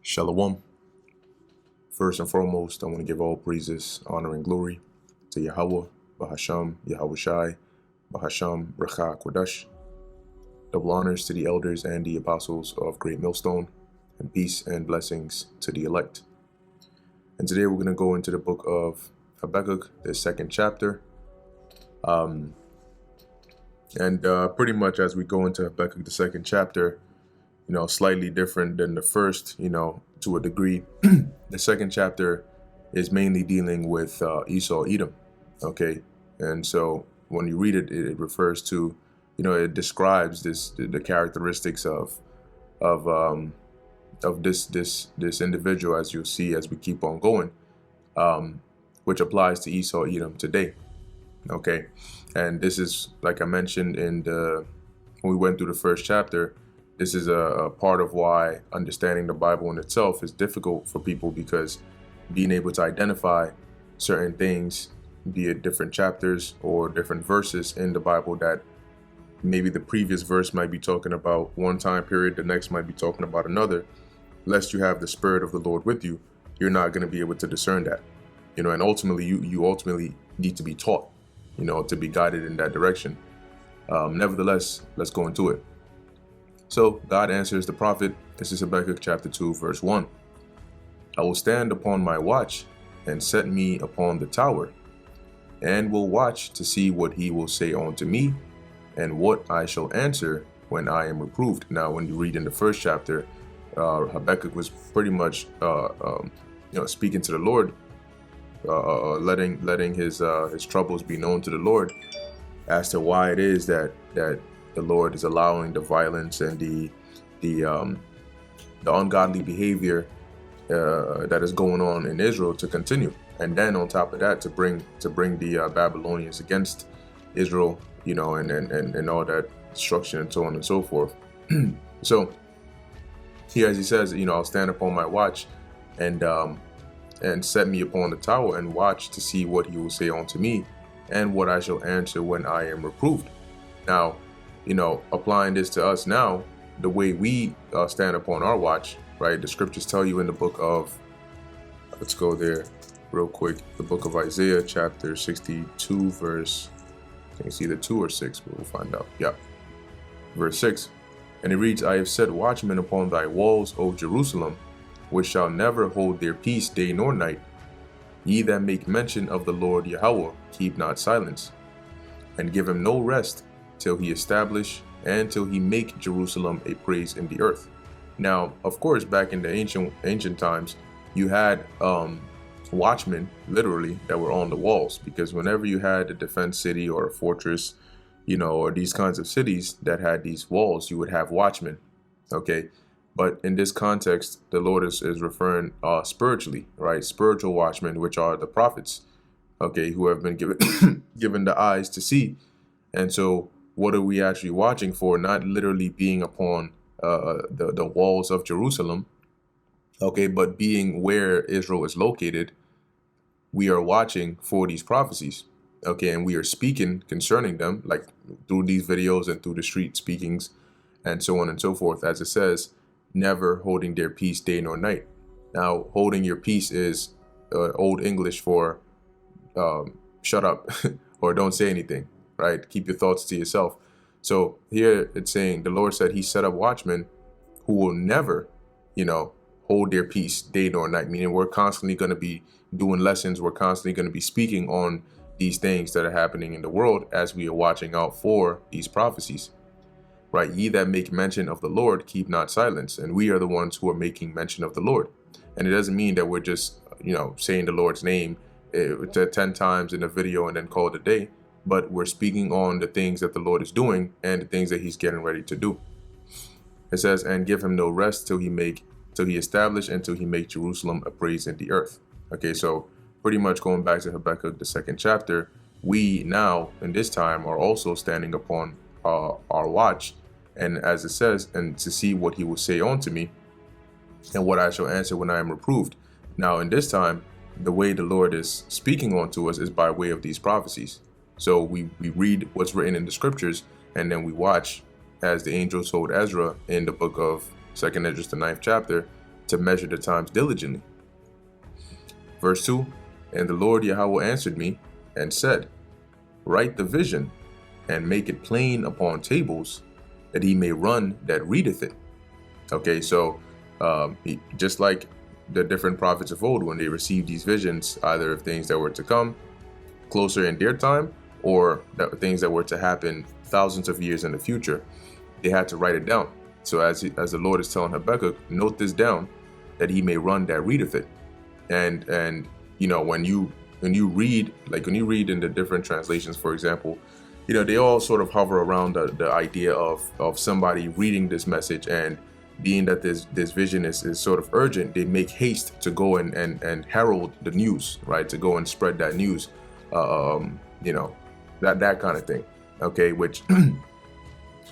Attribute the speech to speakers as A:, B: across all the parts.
A: Shalom. First and foremost, I want to give all praises, honor, and glory to Yahweh, Bahasham, Yahweh Shai, Bahasham, Recha Kodesh. Double honors to the elders and the apostles of Great Millstone, and peace and blessings to the elect. And today we're going to go into the book of Habakkuk, the second chapter. Pretty much as we go into Habakkuk, the second chapter, slightly different than the first, to a degree. The second chapter is mainly dealing with Esau, Edom. Okay. And so when you read it, it refers to, it describes the characteristics of this individual, as you'll see as we keep on going, which applies to Esau, Edom today. Okay. And this is, like I mentioned when we went through the first chapter, this is a part of why understanding the Bible in itself is difficult for people, because being able to identify certain things, be it different chapters or different verses in the Bible, that maybe the previous verse might be talking about one time period, the next might be talking about another, lest you have the Spirit of the Lord with you, you're not going to be able to discern that, and ultimately you ultimately need to be taught, to be guided in that direction. Nevertheless, let's go into it. So God answers the prophet. This is Habakkuk chapter 2, verse 1. I will stand upon my watch and set me upon the tower, and will watch to see what he will say unto me, and what I shall answer when I am reproved. Now, when you read in the first chapter, Habakkuk was pretty much speaking to the Lord, letting his troubles be known to the Lord as to why it is that the Lord is allowing the violence and the ungodly behavior that is going on in Israel to continue, and then on top of that to bring the Babylonians against Israel, and all that destruction and so on and so forth. So here, as he says, I'll stand upon my watch and set me upon the tower, and watch to see what he will say unto me, and what I shall answer when I am reproved. Now, applying this to us now, the way we stand upon our watch, right? The scriptures tell you in the book of, let's go there real quick, the book of Isaiah, chapter 62, verse, I think it's either 2 or 6, but we'll find out. Yeah, verse 6. And it reads, I have set watchmen upon thy walls, O Jerusalem, which shall never hold their peace day nor night. Ye that make mention of the Lord Yahweh, keep not silence, and give him no rest, till he establish and till he make Jerusalem a praise in the earth. Now, of course, back in the ancient times, you had watchmen, literally, that were on the walls, because whenever you had a defense city or a fortress, or these kinds of cities that had these walls, you would have watchmen. Okay. But in this context, the Lord is referring spiritually, right? Spiritual watchmen, which are the prophets, okay, who have been given the eyes to see. And so what are we actually watching for? Not literally being upon the walls of Jerusalem, okay, but being where Israel is located. We are watching for these prophecies, okay, and we are speaking concerning them, like through these videos and through the street speakings and so on and so forth, as it says, never holding their peace day nor night. Now, holding your peace is Old English for shut up or don't say anything, right? Keep your thoughts to yourself. So here it's saying the Lord said he set up watchmen who will never, hold their peace day nor night, meaning we're constantly going to be doing lessons. We're constantly going to be speaking on these things that are happening in the world as we are watching out for these prophecies. Right, ye that make mention of the Lord, keep not silence. And we are the ones who are making mention of the Lord. And it doesn't mean that we're just, saying the Lord's name 10 times in a video and then call it a day. But we're speaking on the things that the Lord is doing and the things that he's getting ready to do. It says, and give him no rest till he establish and till he make Jerusalem a praise in the earth. Okay, so pretty much going back to Habakkuk, the second chapter, we now in this time are also standing upon our watch, and as it says, and to see what he will say unto me, and what I shall answer when I am reproved. Now in this time, the way the Lord is speaking unto us is by way of these prophecies. So we read what's written in the scriptures, and then we watch as the angel told Ezra in the book of 2nd Ezra, the 9th chapter, to measure the times diligently. Verse 2, and the Lord Yahweh answered me and said, write the vision and make it plain upon tables, that he may run that readeth it. Okay, so just like the different prophets of old, when they received these visions, either of things that were to come closer in their time, or things that were to happen thousands of years in the future, they had to write it down. So as the Lord is telling Habakkuk, note this down, that he may run that readeth it. And you know, when you read, like when you read in the different translations, for example, you know, they all sort of hover around the idea of somebody reading this message, and being that this vision is sort of urgent, they make haste to go and herald the news, right? To go and spread that news, you know, that kind of thing. Okay, which you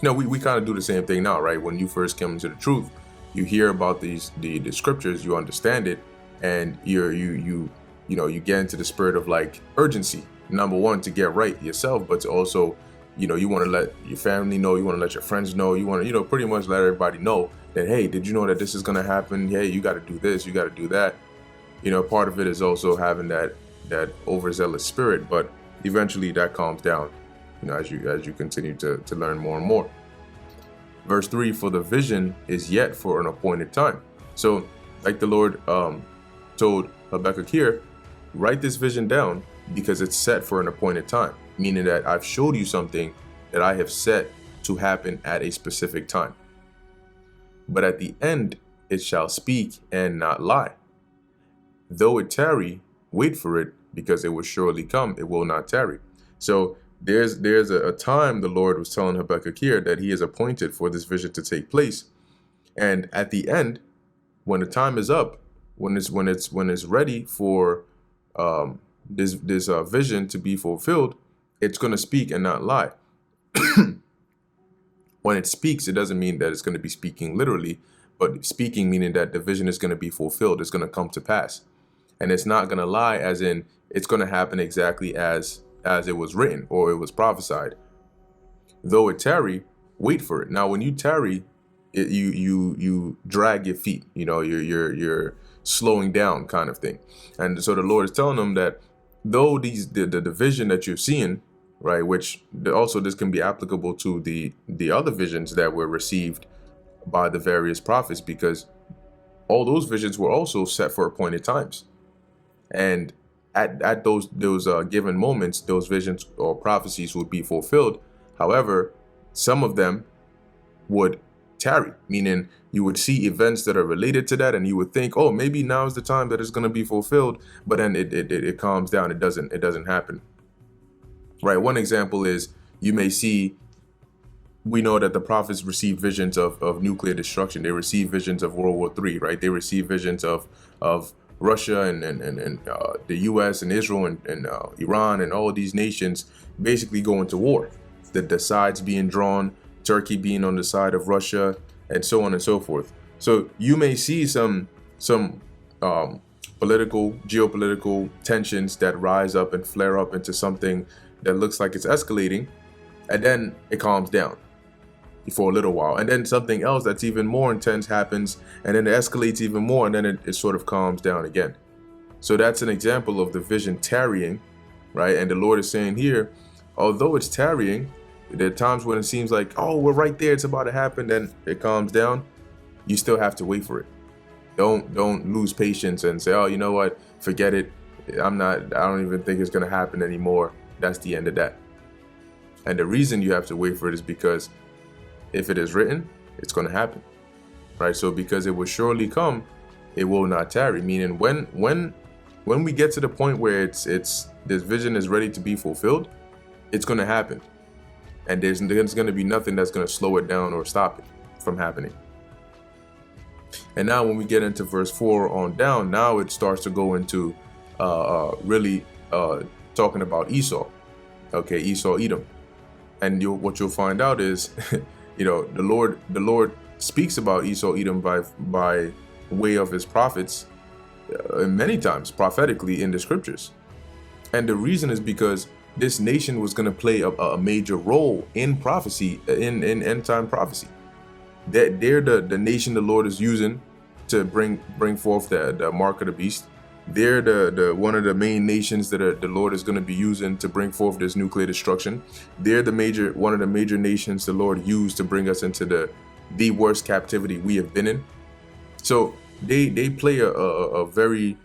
A: know, we kind of do the same thing now, right? When you first come into the truth, you hear about the scriptures, you understand it, and you get into the spirit of like urgency. Number one, to get right yourself, but to also, you know, you want to let your family know, you want to let your friends know, you want to, you know, pretty much let everybody know that, hey, did you know that this is going to happen? Hey, you got to do this, you got to do that. You know, part of it is also having that overzealous spirit, but eventually that calms down, you know, as you continue to learn more and more. Verse 3, for the vision is yet for an appointed time. So like the Lord told Habakkuk here, write this vision down because it's set for an appointed time, meaning that I've showed you something that I have set to happen at a specific time. But at the end it shall speak and not lie. Though it tarry, wait for it, because it will surely come, it will not tarry. So there's a time the Lord was telling Habakkuk here that he is appointed for this vision to take place. And at the end, when the time is up, when it's ready for this vision to be fulfilled, it's going to speak and not lie. When it speaks, it doesn't mean that it's going to be speaking literally, but speaking meaning that the vision is going to be fulfilled, it's going to come to pass. And it's not going to lie, as in it's going to happen exactly as it was written or it was prophesied. Though it tarry, wait for it. Now, when you tarry, you drag your feet. You know, you're slowing down, kind of thing. And so the Lord is telling them that though the vision that you're seeing, right, which also this can be applicable to the other visions that were received by the various prophets, because all those visions were also set for appointed times. And at those given moments, those visions or prophecies would be fulfilled. However, some of them would tarry, meaning you would see events that are related to that, and you would think, oh, maybe now is the time that it's going to be fulfilled, but then it calms down. It doesn't happen. Right. One example is, you may see, we know that the prophets received visions of nuclear destruction. They received visions of World War III, right? They received visions of Russia and the US and Israel and Iran and all of these nations basically going to war. The sides being drawn, Turkey being on the side of Russia, and so on and so forth. So you may see some geopolitical tensions that rise up and flare up into something that looks like it's escalating, and then it calms down for a little while, and then something else that's even more intense happens, and then it escalates even more, and then it sort of calms down again. So that's an example of the vision tarrying, right? And the Lord is saying here, although it's tarrying, there are times when it seems like, oh, we're right there, it's about to happen, then it calms down. You still have to wait for it. Don't lose patience and say, oh, you know what, forget it, I don't even think it's going to happen anymore. That's the end of that. And the reason you have to wait for it is because if it is written, it's going to happen, right? So because it will surely come, it will not tarry. Meaning when we get to the point where it's this vision is ready to be fulfilled, it's going to happen, and there's going to be nothing that's going to slow it down or stop it from happening. And now when we get into verse 4 on down, now it starts to go into really talking about Esau. Okay, Esau, Edom. And what you'll find out is, you know, the Lord speaks about Esau, Edom by way of his prophets many times prophetically in the scriptures. And the reason is because this nation was going to play a major role in prophecy, in end time prophecy. That they're the nation the Lord is using to bring forth the mark of the beast. They're the one of the main nations that the Lord is going to be using to bring forth this nuclear destruction. They're one of the major nations the Lord used to bring us into the worst captivity we have been in. So they play a very,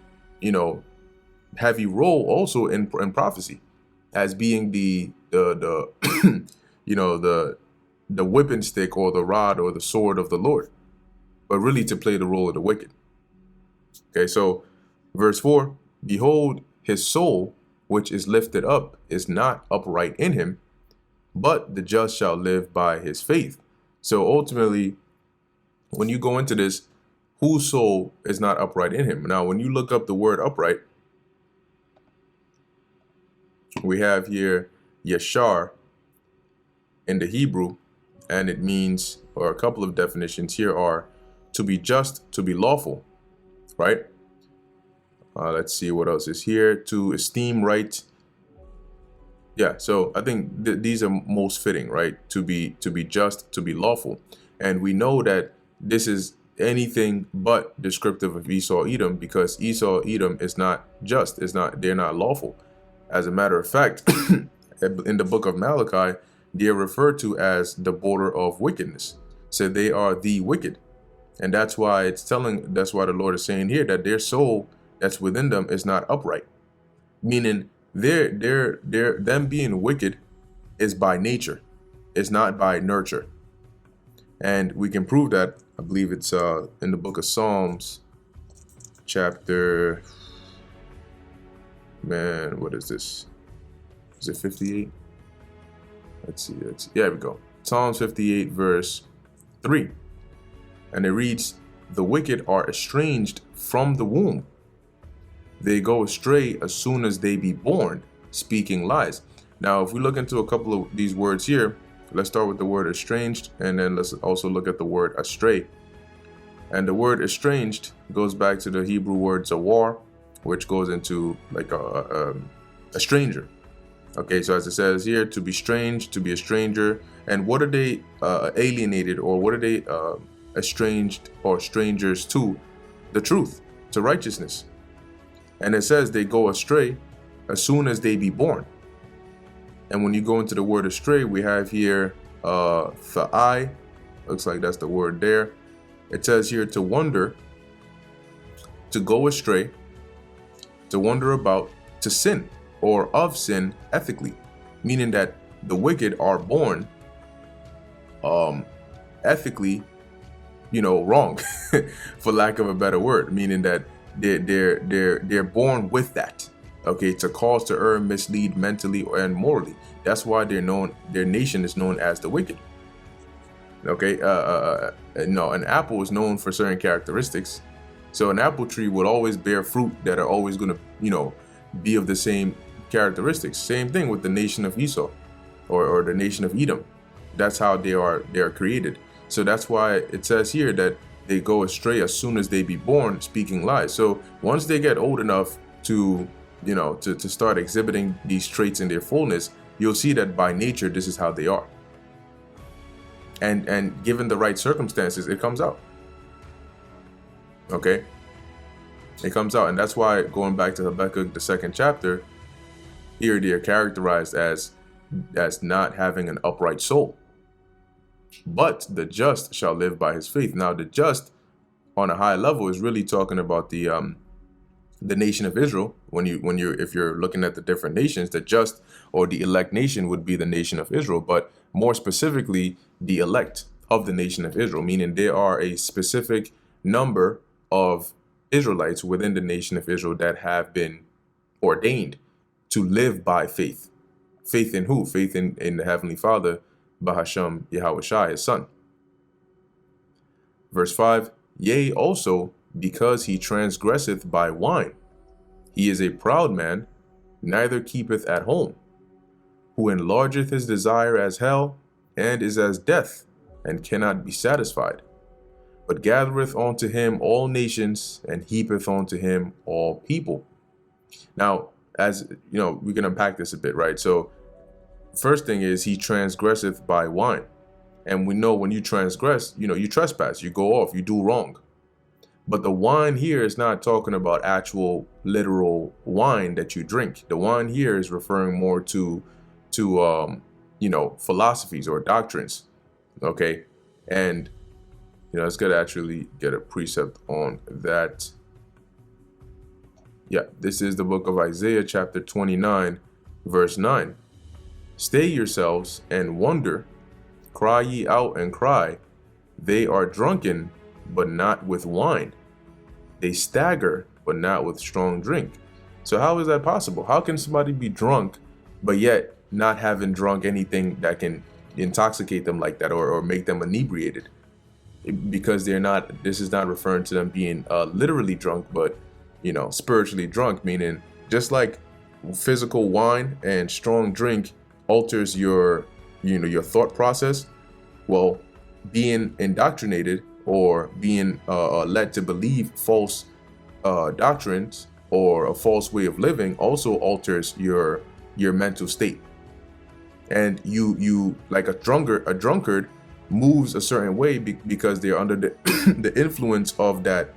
A: heavy role also in prophecy, as being the the whipping stick or the rod or the sword of the Lord, but really to play the role of the wicked. Okay, so verse 4, behold, his soul, which is lifted up, is not upright in him, but the just shall live by his faith. So ultimately, when you go into this, whose soul is not upright in him? Now, when you look up the word upright, we have here yashar in the Hebrew, and it means, or a couple of definitions here are, to be just, to be lawful, right? Let's see what else is here. To esteem right. Yeah, so I think these are most fitting, right? To be just, to be lawful. And we know that this is anything but descriptive of Esau Edom, because Esau Edom is not just, they're not lawful. As a matter of fact, in the book of Malachi, they are referred to as the border of wickedness. So they are the wicked. And that's why that's why the Lord is saying here that their soul that's within them is not upright. Meaning them being wicked is by nature. It's not by nurture. And we can prove that. I believe it's in the book of Psalms, chapter, what is this? Is it 58? Let's see. Yeah, here we go. Psalms 58, verse 3. And it reads, the wicked are estranged from the womb. They go astray as soon as they be born, speaking lies. Now, if we look into a couple of these words here, let's start with the word estranged, and then let's also look at the word astray. And the word estranged goes back to the Hebrew word zawar, which goes into like a stranger. Okay, so as it says here, to be strange, to be a stranger. And what are they alienated, or what are they estranged or strangers to? The truth, to righteousness. And it says they go astray as soon as they be born. And when you go into the word astray, we have here fa'ai, looks like that's the word there. It says here to wander, to go astray, to wander about, to sin, or of sin ethically, meaning that the wicked are born ethically, wrong, for lack of a better word, meaning that they're born with that, okay, to cause, to err, mislead mentally and morally. That's why their nation is known as the wicked. Okay, no, an apple is known for certain characteristics. So an apple tree will always bear fruit that are always going to, be of the same characteristics. Same thing with the nation of Esau, or the nation of Edom. That's how they are created. So that's why it says here that they go astray as soon as they be born, speaking lies. So once they get old enough to, to start exhibiting these traits in their fullness, you'll see that by nature, this is how they are. And given the right circumstances, it comes out. Okay? It comes out. And that's why, going back to Habakkuk, the 2nd chapter, here they are characterized as not having an upright soul. But the just shall live by his faith. Now, the just on a high level is really talking about the nation of Israel. If you're looking at the different nations, the just or the elect nation would be the nation of Israel, but more specifically, the elect of the nation of Israel, meaning there are a specific number of Israelites within the nation of Israel that have been ordained to live by faith. Faith in who? Faith in the Heavenly Father, Bahasham Yahweh, his son. Verse 5, yea, also, because he transgresseth by wine. He is a proud man, neither keepeth at home, who enlargeth his desire as hell, and is as death, and cannot be satisfied, but gathereth unto him all nations, and heapeth unto him all people. Now, as we can unpack this a bit, right? So first thing is, he transgresseth by wine. And we know when you transgress, you trespass, you go off, you do wrong. But the wine here is not talking about actual literal wine that you drink. The wine here is referring more to philosophies or doctrines. Okay, and let's get actually get a precept on that. Yeah, this is the book of Isaiah, chapter 29, verse 9. Stay yourselves and wonder, cry ye out and cry. They are drunken, but not with wine. They stagger, but not with strong drink. So how is that possible? How can somebody be drunk, but yet not having drunk anything that can intoxicate them like that, or make them inebriated? Because this is not referring to them being literally drunk, but spiritually drunk, meaning just like physical wine and strong drink alters your thought process. Well, being indoctrinated or being led to believe false doctrines or a false way of living also alters your mental state. And you like a drunkard moves a certain way because they're under the influence of that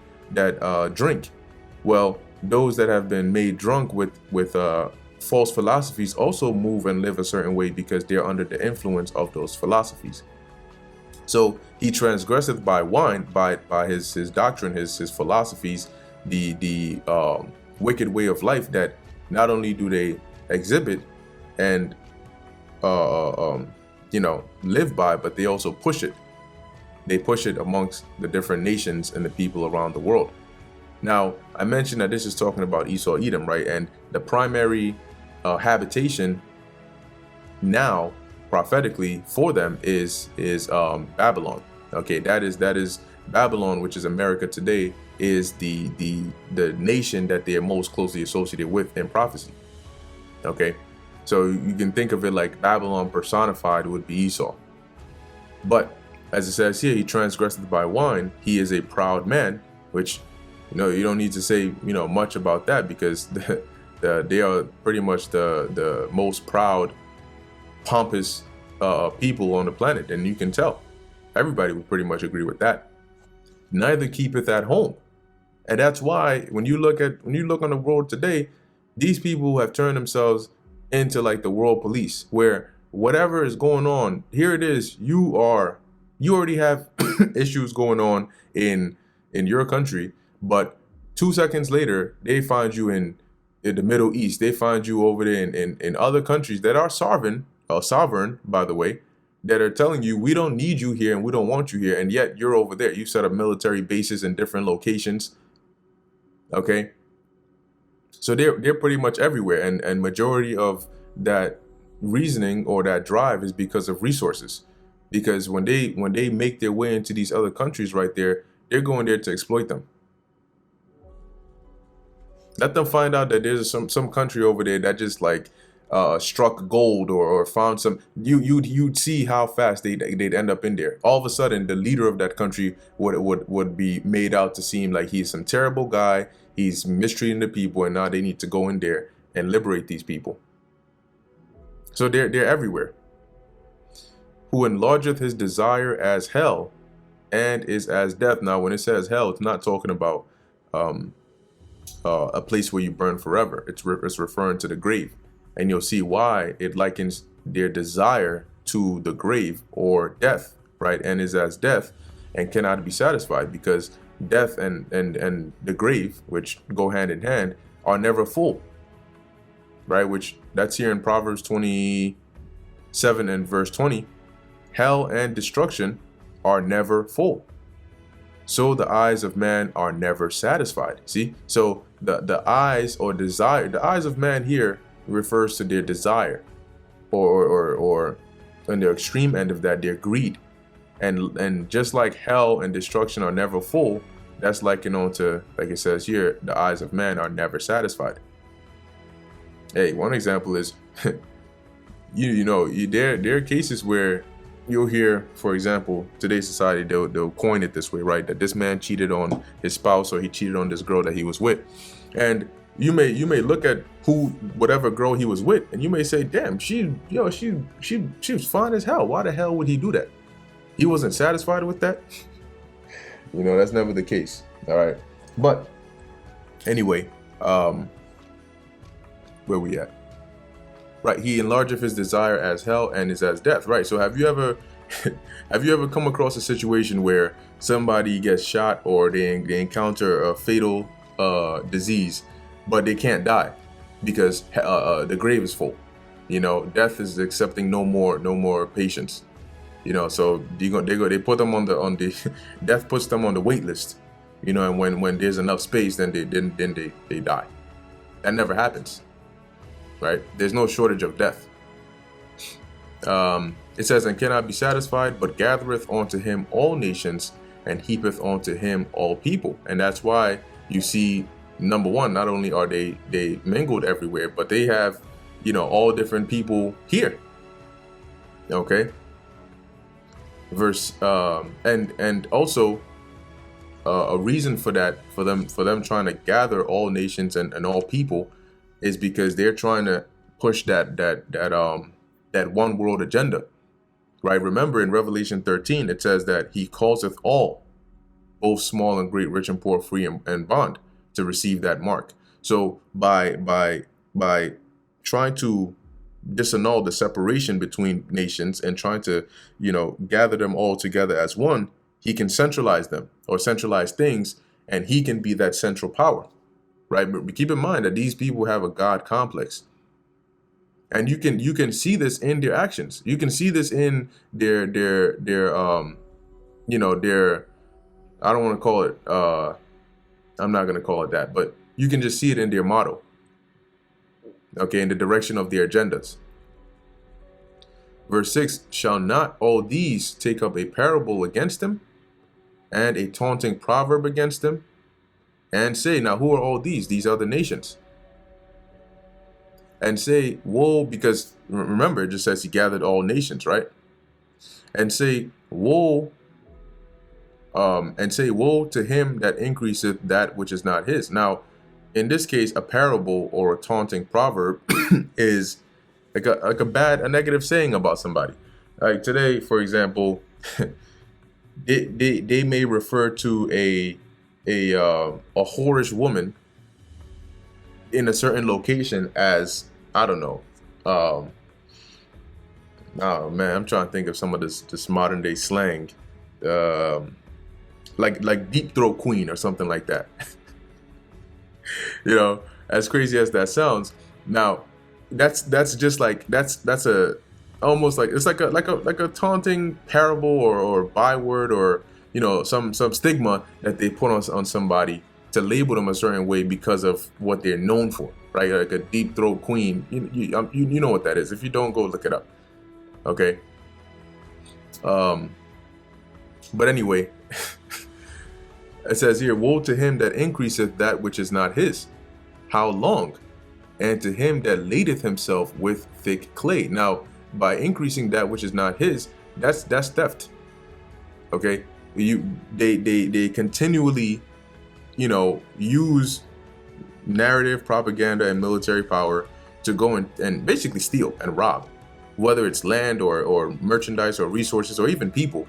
A: drink. Well, those that have been made drunk with false philosophies also move and live a certain way because they're under the influence of those philosophies. So he transgresseth by wine, by his doctrine, his philosophies, the wicked way of life that not only do they exhibit and live by, but they also push it. They push it amongst the different nations and the people around the world. Now, I mentioned that this is talking about Esau, Edom, right? And the primary habitation now, prophetically, for them is Babylon. Okay, that is Babylon, which is America today, is the nation that they are most closely associated with in prophecy. Okay, so you can think of it like Babylon personified would be Esau. But as it says here, he transgressed by wine. He is a proud man, which you don't need to say much about that, because they are pretty much the most proud, pompous people on the planet, and you can tell everybody would pretty much agree with that. Neither keepeth at home, and that's why when you look on the world today, these people have turned themselves into like the world police, where whatever is going on, here it is. You already have issues going on in your country, but 2 seconds later they find you in the Middle East. They find you over there in other countries that are sovereign, by the way, that are telling you we don't need you here and we don't want you here, and yet you're over there. You set up military bases in different locations. Okay, so they're pretty much everywhere, and majority of that reasoning or that drive is because of resources. Because when they make their way into these other countries right there, they're going there to exploit them. Let them find out that there's some country over there that just like struck gold or found some. You'd see how fast they'd end up in there. All of a sudden, the leader of that country would be made out to seem like he's some terrible guy. He's mistreating the people, and now they need to go in there and liberate these people. So they're everywhere. Who enlargeth his desire as hell, and is as death. Now, when it says hell, it's not talking about a place where you burn forever. It's referring to the grave, and you'll see why it likens their desire to the grave or death, right? And is as death, and cannot be satisfied, because death and the grave, which go hand in hand, are never full, right? Which that's here in Proverbs 27 and verse 20. Hell and destruction are never full. So the eyes of man are never satisfied. See, so the eyes or desire, the eyes of man here refers to their desire, or on the extreme end of that, their greed. And just like hell and destruction are never full, that's likened on to, like it says here, the eyes of man are never satisfied. Hey, one example is, there are cases where you'll hear, for example, today's society, they'll coin it this way, right? That this man cheated on his spouse, or he cheated on this girl that he was with. And you may look at whatever girl he was with, and you may say, damn, she was fine as hell. Why the hell would he do that? He wasn't satisfied with that? That's never the case. All right. But anyway, where we at? Right. He enlargeth his desire as hell and is as death. Right. So have you ever have you ever come across a situation where somebody gets shot or they encounter a fatal disease, but they can't die because the grave is full? You know, death is accepting no more patients. You know, so they put them on the death puts them on the wait list. You know, and when there's enough space, then they die. That never happens, right? There's no shortage of death. It says, and cannot be satisfied, but gathereth unto him all nations, and heapeth unto him all people. And that's why you see, number one, not only are they mingled everywhere, but they have, you know, all different people here. Okay. Verse and also a reason for that, for them trying to gather all nations and all people, is because they're trying to push that one world agenda, right? Remember in Revelation 13 it says that he causeth all, both small and great, rich and poor, free and bond, to receive that mark. So by trying to disannul the separation between nations and trying to, you know, gather them all together as one, he can centralize them or centralize things, and he can be that central power, right? But keep in mind that these people have a God complex, and you can see this in their actions. You can see this in their you know, their, I don't want to call it I'm not going to call it that, but you can just see it in their motto. Okay, in the direction of their agendas. Verse 6, shall not all these take up a parable against him, and a taunting proverb against him, and say, now who are all these? These are the nations. And say, woe, because remember, it just says he gathered all nations, right? And say, woe, to him that increaseth that which is not his. Now, in this case, a parable or a taunting proverb is like a negative saying about somebody. Like today, for example, they may refer to a whorish woman in a certain location as, I don't know. Oh man, I'm trying to think of some of this modern day slang, like deep throat queen or something like that. You know, as crazy as that sounds. Now, that's just like that's a almost like it's like a taunting parable or byword, or, you know, some stigma that they put on somebody to label them a certain way because of what they're known for, right? Like a deep throat queen. You know what that is. If you don't, go look it up. Okay. But anyway, it says here, woe to him that increaseth that which is not his. How long? And to him that ladeth himself with thick clay. Now, by increasing that which is not his, that's theft. Okay, they continually, you know, use narrative, propaganda, and military power to go and basically steal and rob, whether it's land or merchandise or resources or even people.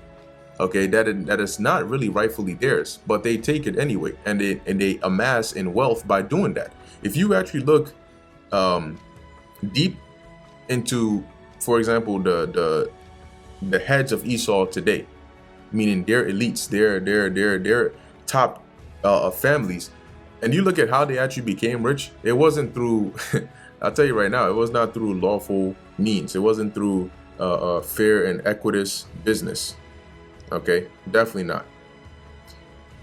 A: Okay, that is not really rightfully theirs, but they take it anyway, and they amass in wealth by doing that. If you actually look deep into, for example, the heads of Esau today, meaning their elites, their top families, and you look at how they actually became rich, it wasn't through I'll tell you right now, it was not through lawful means. It wasn't through fair and equitous business. Okay, definitely not.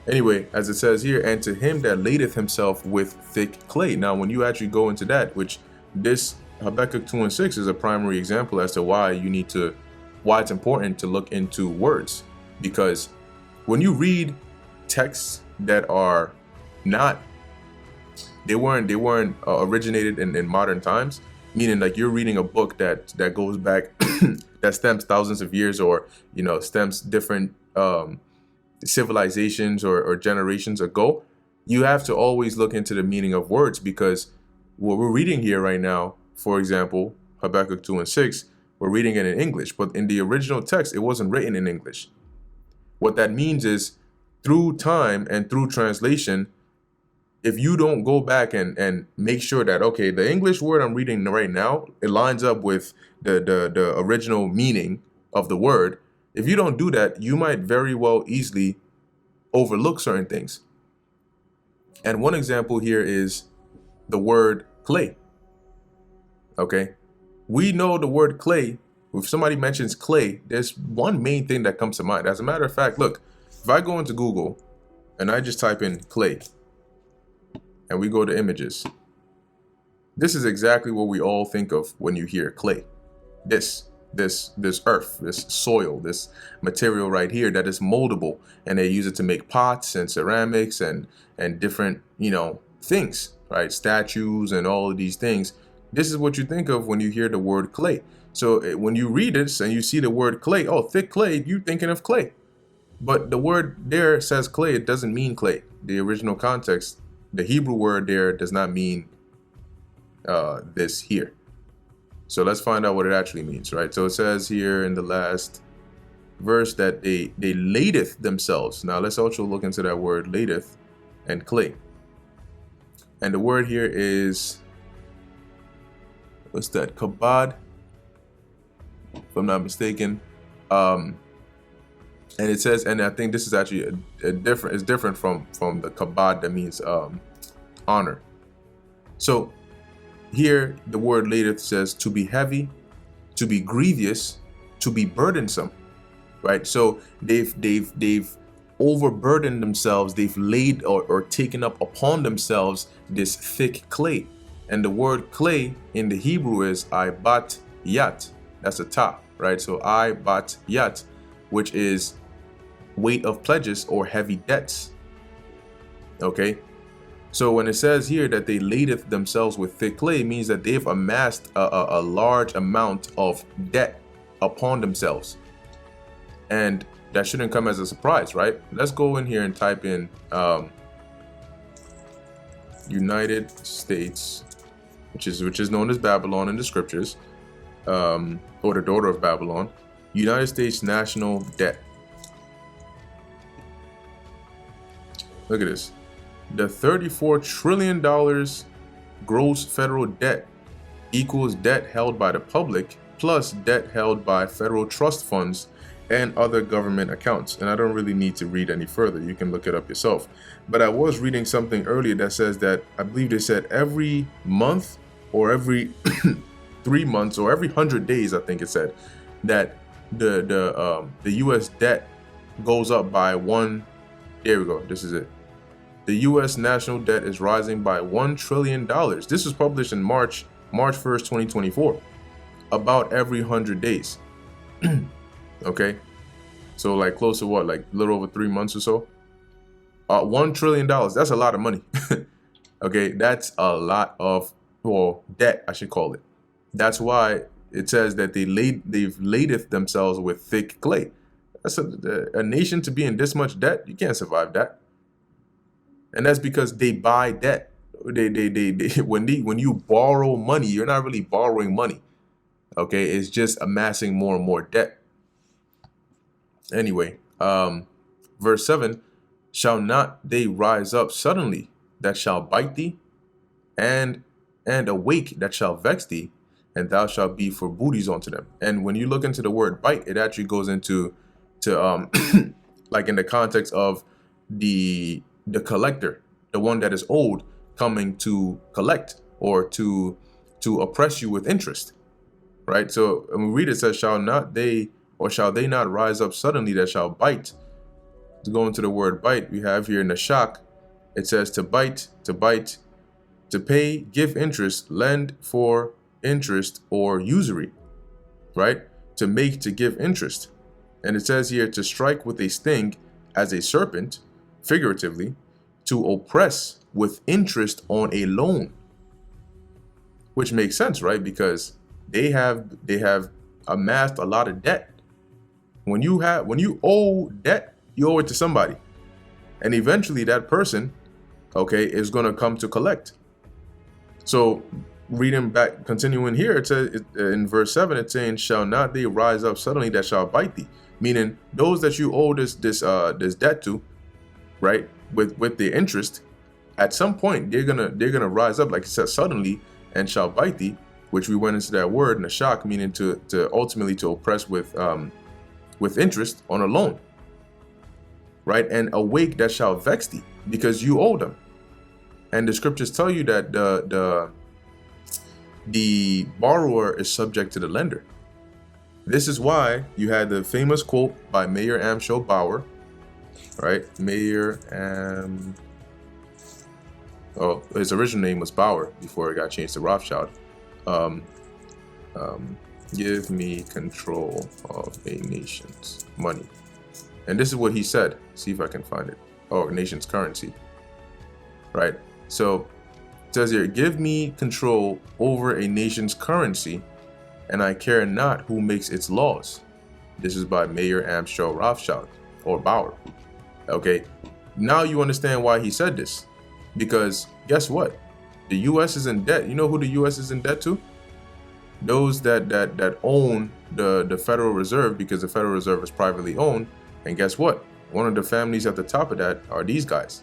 A: Anyway, as it says here, and to him that ladeth himself with thick clay. Now, when you actually go into that, which this Habakkuk 2 and 6 is a primary example as to why it's important to look into words. Because when you read texts that are not, they weren't originated in modern times, meaning like you're reading a book that goes back that stems thousands of years, or, you know, stems different civilizations or generations ago, you have to always look into the meaning of words, because what we're reading here right now, for example, Habakkuk 2 and 6, we're reading it in English, but in the original text, it wasn't written in English. What that means is through time and through translation, if you don't go back and make sure that, okay, the English word I'm reading right now, it lines up with the original meaning of the word. If you don't do that, you might very well easily overlook certain things. And one example here is the word clay. Okay. We know the word clay. If somebody mentions clay, there's one main thing that comes to mind. As a matter of fact, look, if I go into Google and I just type in clay and we go to images, this is exactly what we all think of when you hear clay. This earth, this soil, this material right here that is moldable, and they use it to make pots and ceramics and different, things, right? Statues and all of these things. This is what you think of when you hear the word clay. So when you read it and you see the word clay, oh, thick clay, you're thinking of clay. But the word there says clay, it doesn't mean clay. The original context, the Hebrew word there does not mean this here. So let's find out what it actually means, right? So it says here in the last verse that they ladeth themselves. Now let's also look into that word ladeth and clay. And the word here is, what's that? Kabod, if I'm not mistaken. And it says, and I think this is actually it's different from the kabod that means honor. So here the word later says to be heavy, to be grievous, to be burdensome, right? So they've overburdened themselves. They've laid or taken up upon themselves this thick clay. And the word clay in the Hebrew is ibat yat. That's a ta, right? So ibat yat, which is weight of pledges or heavy debts. Okay. So when it says here that they ladeth themselves with thick clay, it means that they've amassed a large amount of debt upon themselves. And that shouldn't come as a surprise, right? Let's go in here and type in United States, which is known as Babylon in the scriptures, or the daughter of Babylon. United States national debt. Look at this. The $34 trillion gross federal debt equals debt held by the public plus debt held by federal trust funds and other government accounts. And I don't really need to read any further. You can look it up yourself. But I was reading something earlier that says that, I believe they said every month or every 3 months or every 100 days, I think it said, that the U.S. debt goes up by one. There we go. This is it. The U.S. national debt is rising by $1 trillion. This was published in March 1st, 2024. About every 100 days. Okay. So like close to what? Like a little over 3 months or so. $1 trillion. That's a lot of money. Okay. That's a lot of, well, debt, I should call it. That's why it says that they've ladeth themselves with thick clay. That's a nation to be in this much debt. You can't survive that. And that's because they buy debt. When you borrow money, you're not really borrowing money. Okay, it's just amassing more and more debt. Anyway, verse 7, shall not they rise up suddenly that shall bite thee, and awake that shall vex thee, and thou shalt be for booties unto them. And when you look into the word bite, it actually goes into like in the context of the collector, the one that is owed, coming to collect or to oppress you with interest, right? So when we read it, says, shall they not rise up suddenly that shall bite? To go into the word bite, we have here in the shock, it says to bite, to pay, give interest, lend for interest or usury, right? To make, to give interest. And it says here to strike with a sting as a serpent, figuratively, to oppress with interest on a loan, which makes sense, right? Because they have amassed a lot of debt. When you owe debt, you owe it to somebody, and eventually that person, okay, is going to come to collect. So reading back, continuing here, it says in verse 7, it's saying, shall not they rise up suddenly that shall bite thee? Meaning those that you owe this debt to, right? With the interest, at some point they're gonna rise up, like it says, suddenly, and shall bite thee, which we went into that word nashak, meaning to ultimately to oppress with interest on a loan, right? And awake that shall vex thee, because you owe them. And the scriptures tell you that the borrower is subject to the lender. This is why you had the famous quote by Mayor Amschel Bauer, right? His original name was Bauer before it got changed to Rothschild. Give me control of a nation's money. And this is what he said. See if I can find it. Oh, nation's currency. Right? So it says here, give me control over a nation's currency, and I care not who makes its laws. This is by Mayor Amschel Rothschild, or Bauer. Okay, now you understand why he said this. Because guess what? The U.S. is in debt. You know who the U.S. is in debt to? Those that own the Federal Reserve, because the Federal Reserve is privately owned. And guess what? One of the families at the top of that are these guys.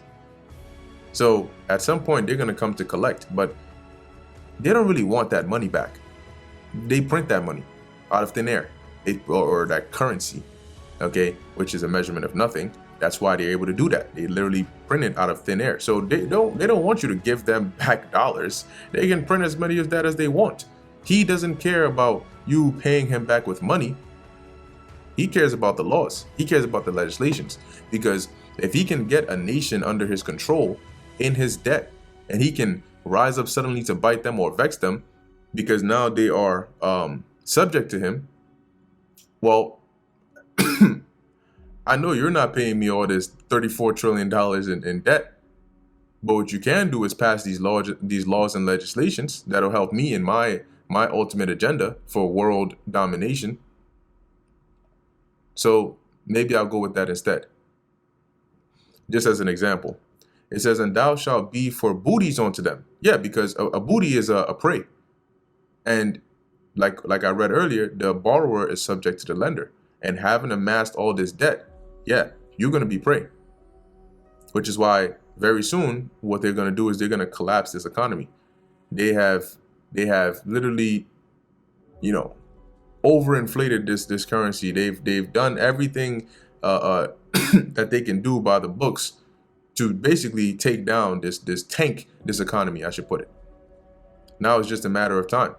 A: So at some point they're going to come to collect, but they don't really want that money back. They print that money out of thin air, or that currency, okay, which is a measurement of nothing. That's why they're able to do that. They literally print it out of thin air. So they don't want you to give them back dollars. They can print as many of that as they want. He doesn't care about you paying him back with money. He cares about the laws. He cares about the legislations. Because if he can get a nation under his control in his debt, and he can rise up suddenly to bite them or vex them, because now they are subject to him, well, I know you're not paying me all this $34 trillion in debt, but what you can do is pass these laws and legislations that'll help me in my ultimate agenda for world domination. So maybe I'll go with that instead. Just as an example, it says, and thou shalt be for booties unto them. Yeah, because a booty is a prey. And like I read earlier, the borrower is subject to the lender. And having amassed all this debt, yeah, you're going to be prey. Which is why very soon what they're going to do is they're going to collapse this economy. They have literally, overinflated this currency. They've done everything that they can do by the books to basically take down this economy, I should put it. Now it's just a matter of time.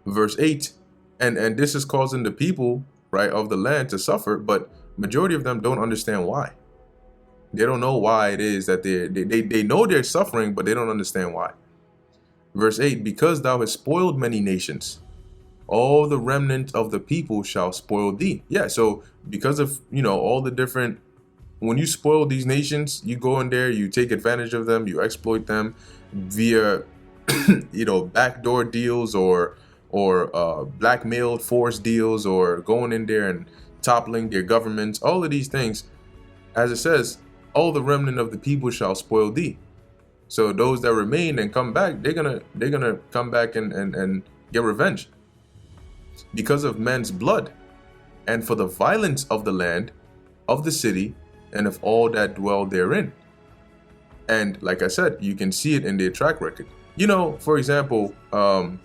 A: Verse 8, and this is causing the people, right, of the land to suffer, but majority of them don't understand why. They don't know why it is that they know they're suffering, but they don't understand why. Verse 8, because thou hast spoiled many nations, all the remnant of the people shall spoil thee. Yeah, so because of, all the different, when you spoil these nations, you go in there, you take advantage of them, you exploit them via, backdoor deals or blackmailed force deals, or going in there and toppling their governments, all of these things. As it says, all the remnant of the people shall spoil thee. So those that remain and come back, they're gonna come back and get revenge because of men's blood, and for the violence of the land, of the city, and of all that dwell therein. And like I said, you can see it in their track record. For example, World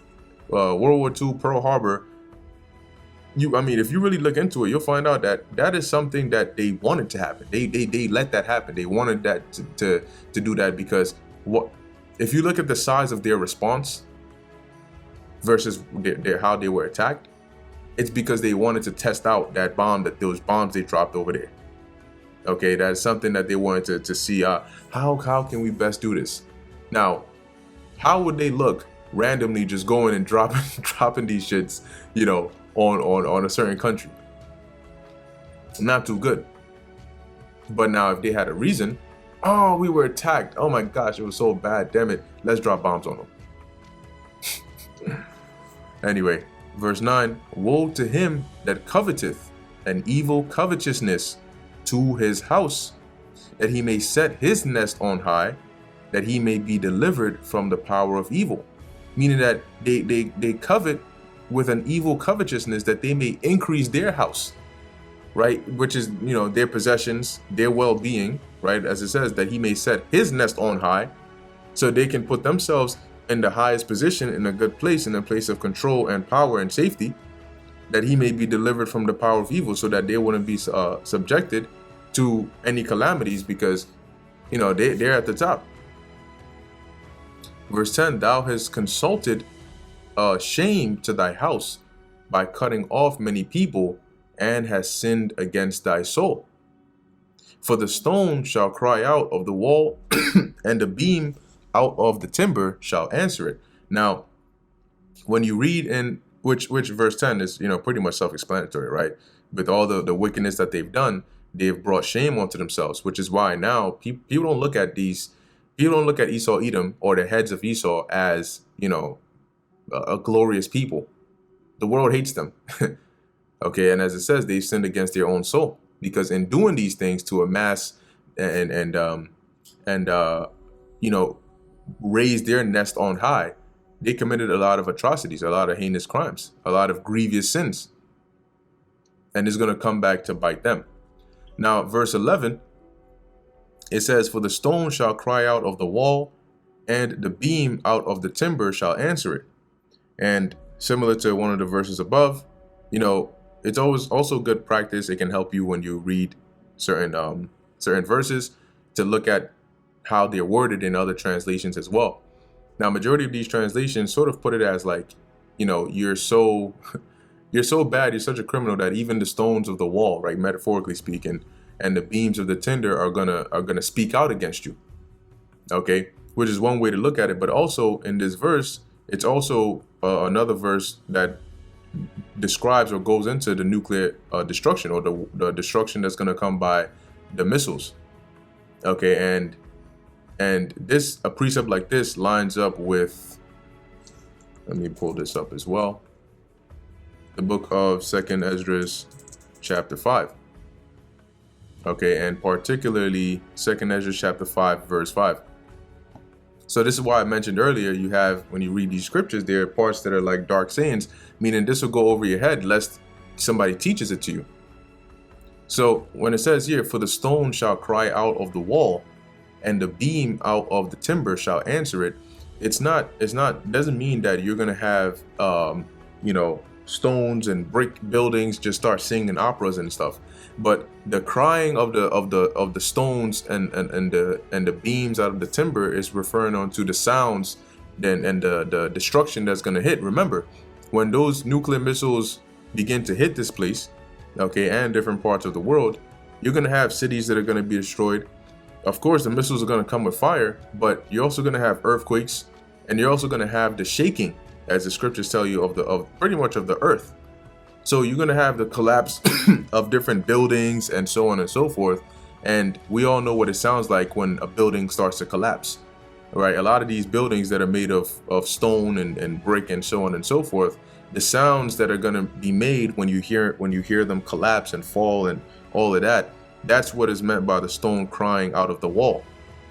A: War II, Pearl Harbor. If you really look into it, you'll find out that is something that they wanted to happen. They let that happen. They wanted that to do that because if you look at the size of their response versus how they were attacked, it's because they wanted to test out those bombs they dropped over there. Okay, that's something that they wanted to see. How can we best do this? Now, how would they look randomly just going and dropping these shits, on a certain country? Not too good. But now if they had a reason, we were attacked. Oh my gosh, it was so bad. Damn it. Let's drop bombs on them. Anyway, verse 9, woe to him that coveteth an evil covetousness to his house, that he may set his nest on high, that he may be delivered from the power of evil. Meaning that they covet with an evil covetousness that they may increase their house. right? Which is, their possessions, their well-being, right? As it says, that he may set his nest on high, so they can put themselves in the highest position, in a good place, in a place of control and power and safety, that he may be delivered from the power of evil, so that they wouldn't be subjected to any calamities, because they're at the top. Verse 10, thou hast consulted shame to thy house by cutting off many people, and has sinned against thy soul. For the stone shall cry out of the wall, and the beam out of the timber shall answer it. Now, when you read in which verse 10 is, pretty much self-explanatory, right? With all the wickedness that they've done, they've brought shame onto themselves, which is why now people don't look at Esau, Edom, or the heads of Esau as, a glorious people. The world hates them. Okay, and as it says, they've sinned against their own soul, because in doing these things to amass and raise their nest on high, they committed a lot of atrocities, a lot of heinous crimes, a lot of grievous sins, and it's going to come back to bite them. Now, verse 11, it says, for the stone shall cry out of the wall, and the beam out of the timber shall answer it. And similar to one of the verses above, it's always also good practice. It can help you when you read certain verses to look at how they're worded in other translations as well. Now, majority of these translations sort of put it as like, you're so bad, you're such a criminal, that even the stones of the wall, right, metaphorically speaking, and the beams of the tinder are gonna speak out against you. Okay, which is one way to look at it. But also in this verse, it's also another verse that describes or goes into the nuclear destruction, or the destruction that's going to come by the missiles. Okay, and this, a precept like this, lines up with, let me pull this up as well, the book of 2nd Ezra chapter 5. Okay, and particularly 2nd Ezra chapter 5 verse 5. So this is why I mentioned earlier, you have, when you read these scriptures, there are parts that are like dark sayings, meaning this will go over your head lest somebody teaches it to you. So when it says here, for the stone shall cry out of the wall, and the beam out of the timber shall answer it, doesn't mean that you're going to have, stones and brick buildings just start singing operas and stuff. But the crying of the stones and the beams out of the timber is referring on to the sounds and the destruction that's going to hit. Remember, when those nuclear missiles begin to hit this place, okay, and different parts of the world, you're going to have cities that are going to be destroyed. Of course, the missiles are going to come with fire, but you're also going to have earthquakes, and you're also going to have the shaking, as the scriptures tell you, of pretty much of the earth. So you're going to have the collapse of different buildings and so on and so forth. And we all know what it sounds like when a building starts to collapse, right? A lot of these buildings that are made of stone and brick and so on and so forth, the sounds that are going to be made when you hear them collapse and fall and all of that, that's what is meant by the stone crying out of the wall.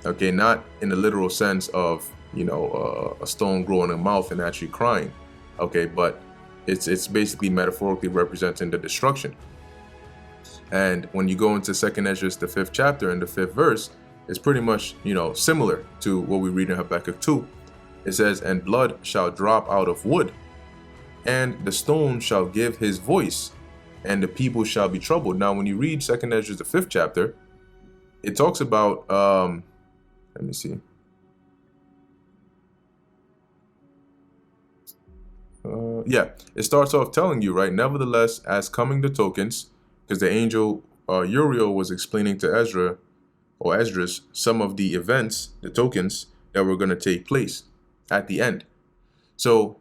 A: Okay, not in the literal sense of, a stone growing a mouth and actually crying. Okay, but it's basically metaphorically representing the destruction. And when you go into 2nd Ezra, the 5th chapter and the 5th verse, it's pretty much, similar to what we read in Habakkuk 2. It says, and blood shall drop out of wood, and the stone shall give his voice, and the people shall be troubled. Now, when you read 2nd Ezra, the 5th chapter, it talks about, let me see. It starts off telling you, right? Nevertheless, as coming the tokens, because the angel Uriel was explaining to Ezra, or Esdras, some of the events, the tokens that were going to take place at the end. So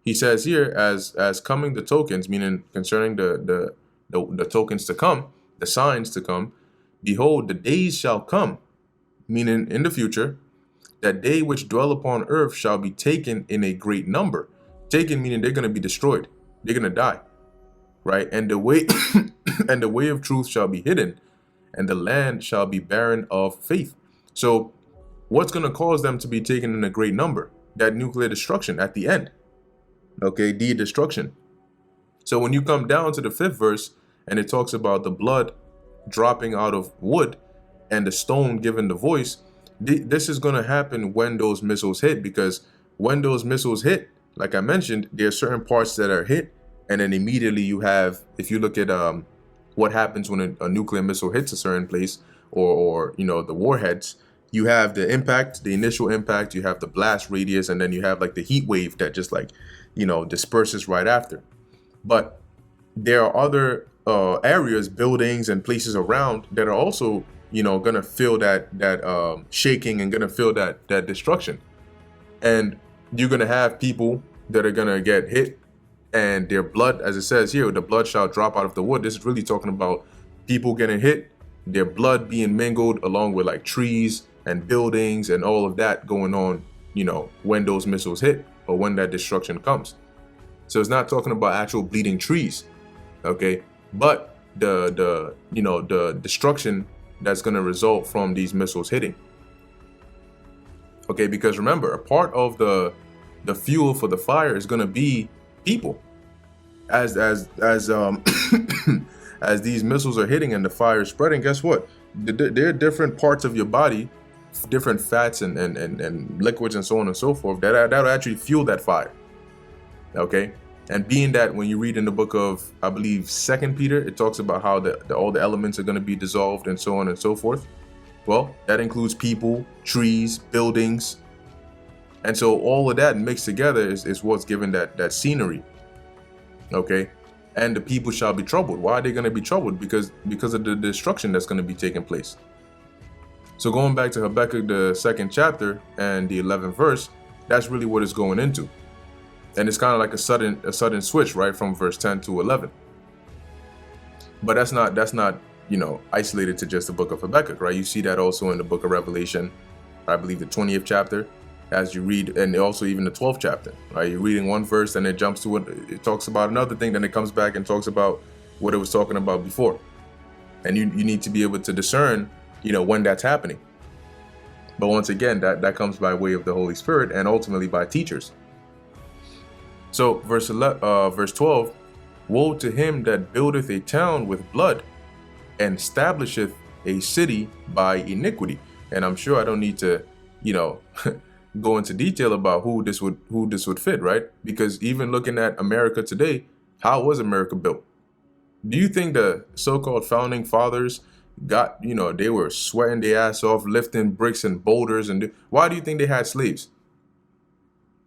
A: he says here, as coming the tokens, meaning concerning the tokens to come, the signs to come, behold, the days shall come, meaning in the future, that they which dwell upon earth shall be taken in a great number. Taken meaning they're going to be destroyed. They're going to die, right? And the way and the way of truth shall be hidden, and the land shall be barren of faith. So what's going to cause them to be taken in a great number? That nuclear destruction at the end. Okay, the destruction. So when you come down to the 5th verse, and it talks about the blood dropping out of wood and the stone giving the voice. This is going to happen when those missiles hit, because when those missiles hit, like I mentioned, there are certain parts that are hit, and then immediately you have, if you look at what happens when a nuclear missile hits a certain place, or the warheads, you have the impact, the initial impact, you have the blast radius, and then you have like the heat wave that just like disperses right after. But there are other areas, buildings and places around that are also gonna feel that shaking, and gonna feel that destruction. And you're gonna have people that are gonna get hit, and their blood, as it says here, the blood shall drop out of the wood. This is really talking about people getting hit, their blood being mingled along with like trees and buildings and all of that going on, when those missiles hit or when that destruction comes. So it's not talking about actual bleeding trees, okay? But the destruction that's going to result from these missiles hitting. Okay, because remember, a part of the fuel for the fire is going to be people. As as these missiles are hitting and the fire is spreading, guess what? There are different parts of your body, different fats and liquids and so on and so forth that'll actually fuel that fire. Okay, and being that when you read in the book of, I believe, 2 Peter, it talks about how all the elements are going to be dissolved and so on and so forth. Well, that includes people, trees, buildings, and so all of that mixed together is what's given that scenery. Okay, and the people shall be troubled. Why are they going to be troubled? Because of the destruction that's going to be taking place. So going back to Habakkuk, the 2nd chapter and the 11th verse, that's really what it's going into. And it's kind of like a sudden switch, right, from verse 10 to 11. But that's not isolated to just the book of Habakkuk, right? You see that also in the book of Revelation, I believe the 20th chapter, as you read, and also even the 12th chapter, right? You're reading one verse and it jumps to it talks about another thing, then it comes back and talks about what it was talking about before. And you need to be able to discern, when that's happening. But once again, that comes by way of the Holy Spirit and ultimately by teachers. So verse 12, woe to him that buildeth a town with blood and establisheth a city by iniquity. And I'm sure I don't need to, go into detail about who this would fit, right? Because even looking at America today, how was America built? Do you think the so-called founding fathers got, they were sweating their ass off, lifting bricks and boulders, and why do you think they had slaves?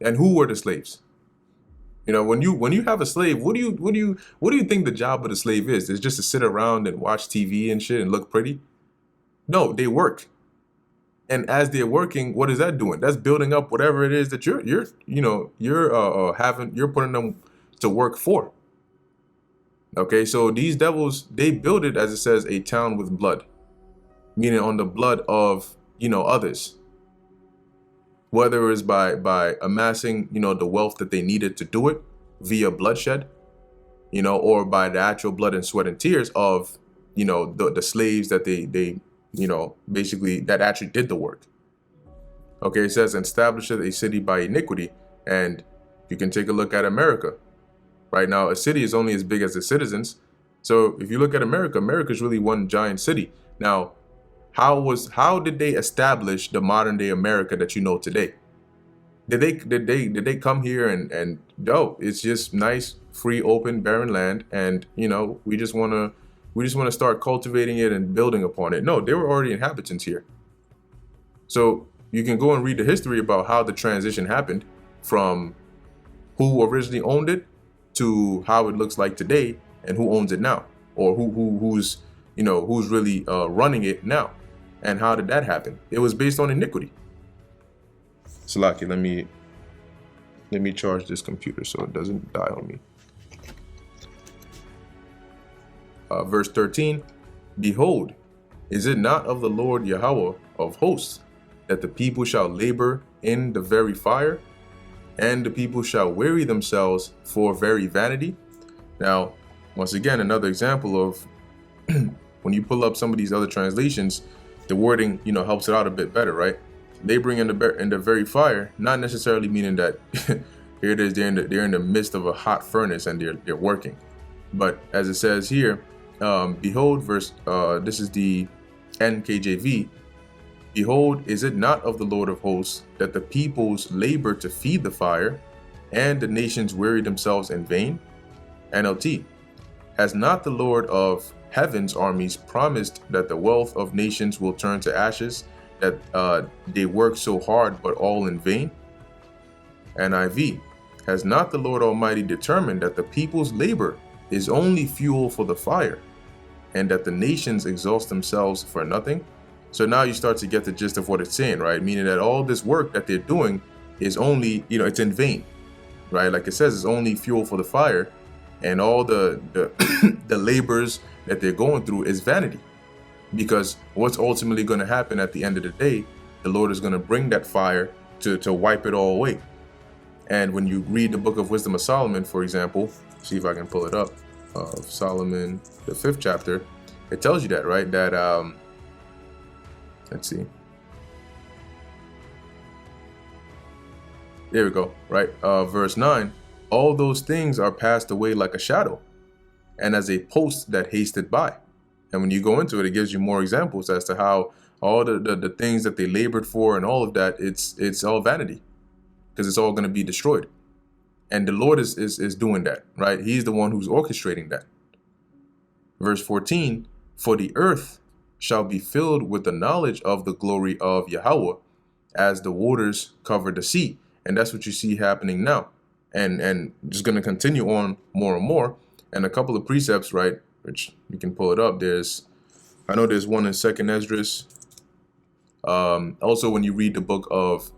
A: And who were the slaves? When you have a slave, what do you think the job of the slave is? It's just to sit around and watch TV and shit and look pretty? No, they work. And as they're working, what is that doing? That's building up whatever it is that you're putting them to work for. Okay, so these devils, they build it, as it says, a town with blood, meaning on the blood of others. Whether it's by amassing, the wealth that they needed to do it via bloodshed, or by the actual blood and sweat and tears of, the slaves that they basically that actually did the work. Okay, it says, establisheth a city by iniquity. And you can take a look at America. Right now, a city is only as big as its citizens. So if you look at America, America is really one giant city. Now, how did they establish the modern day America that you know today? Did they come here and no, it's just nice, free, open, barren land, and we just want to start cultivating it and building upon it? No, there were already inhabitants here. So you can go and read the history about how the transition happened from who originally owned it to how it looks like today and who owns it now, or who's really running it now. And how did that happen? It was based on iniquity. Salaki, let me charge this computer so it doesn't die on me. Verse 13, behold, is it not of the Lord Yahweh of hosts that the people shall labor in the very fire, and the people shall weary themselves for very vanity? Now, once again, another example of when you pull up some of these other translations, the wording, helps it out a bit better, right? Laboring in the very fire, not necessarily meaning that here it is, they're in the midst of a hot furnace and they're working. But as it says here, Behold, this is the NKJV. Behold, is it not of the Lord of hosts that the peoples labor to feed the fire, and the nations weary themselves in vain? NLT. Has not the Lord of heaven's armies promised that the wealth of nations will turn to ashes, that they work so hard but all in vain? NIV. Has not the Lord Almighty determined that the people's labor is only fuel for the fire, and that the nations exhaust themselves for nothing? So now you start to get the gist of what it's saying, right? Meaning that all this work that they're doing is only, it's in vain, right? Like it says, it's only fuel for the fire, and all the the labors that they're going through is vanity. Because what's ultimately going to happen at the end of the day, the Lord is going to bring that fire to wipe it all away. And when you read the book of Wisdom of Solomon, for example, see if I can pull it up, of Solomon, the 5th chapter, it tells you that, right? That, let's see. There we go, right? Verse 9, all those things are passed away like a shadow, and as a post that hasted by. And when you go into it, it gives you more examples as to how all the things that they labored for and all of that, it's all vanity, because it's all going to be destroyed. And the Lord is doing that, right? He's the one who's orchestrating that. Verse 14, for the earth shall be filled with the knowledge of the glory of Yahweh, as the waters cover the sea. And that's what you see happening now. And just going to continue on more and more. And a couple of precepts, right, which you can pull it up. I know there's one in 2nd Esdras. Also, when you read the book of